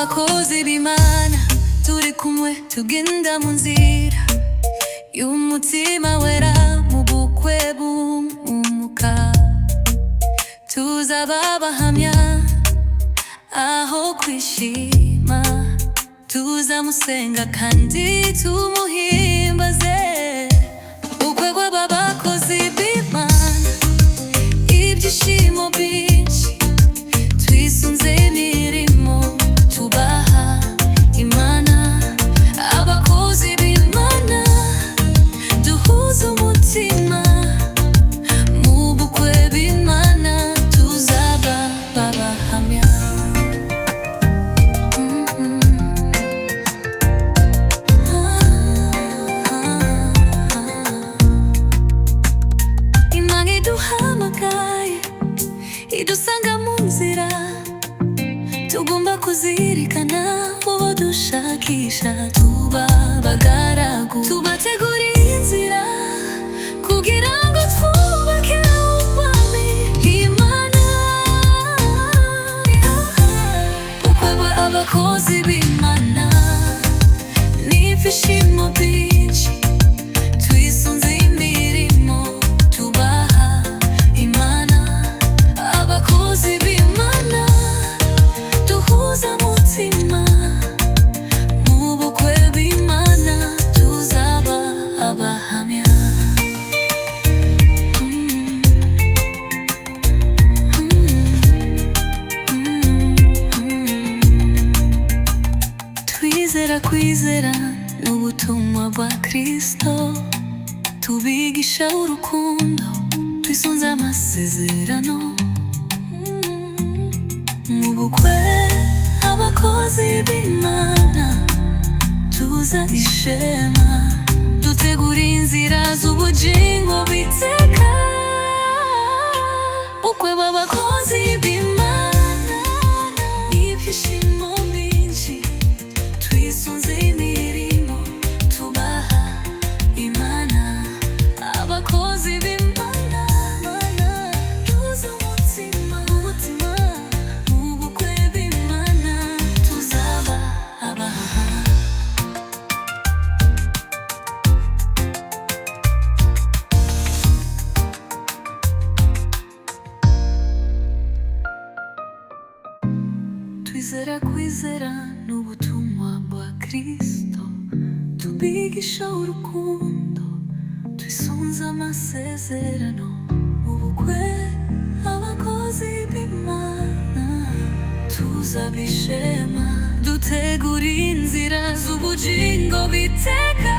abakozi b'Imana turi kumwe tugenda mu nzira y'umutima wera mu bukwe bw'umwuka. Tuzaba abahamya aho kwishima, tuzamusenga kandi tumuhimbaze. Ubukwe bw'aba bakozi b'Imana, ibyishimo byinshi, twisunze imirimo tubaha Imana. Abakozi b'Imana duhuza umutima mu bukwe bw'Imana, tuzaba abahamya. Imana iduhamagaye, idusanga mu nzira, tugomba kuzirikana uwo dushakisha. Tuba abagaragu, tubategurire inzira kugira ngo twubake ubwami bw'Imana. Ukaba abakozi b'Imana n'ibyishimo byinshi, twisunze imirimo tubaha Imana. Abakozi b'Imana duhuza umutima mu bukwe bw'Imana, tuzaba abahamya. Kwizera n'ubutumwa bwa Kristo, tubigisha urukundo, twisunze amasezerano. Mu bukwe abakozi b'Imana tuza ishema, dutegura inzira z'ubugingo bw'iteka. Ubukwe bw'abakozi b'Imana n'ibyishimo byinshi, twisunze imirimo tubaha Imana. Abakozi b'Imana tuza umutima mu bukwe bw'Imana, tuzaba abahamya. Kwizera n'ubutumwa bwa Kristo, tubigisha urukundo, twisunze amasezerano. Ubukwe abakozi b'Imana tuzaba ishema, dutegura inzira z'ubugingo bw'iteka.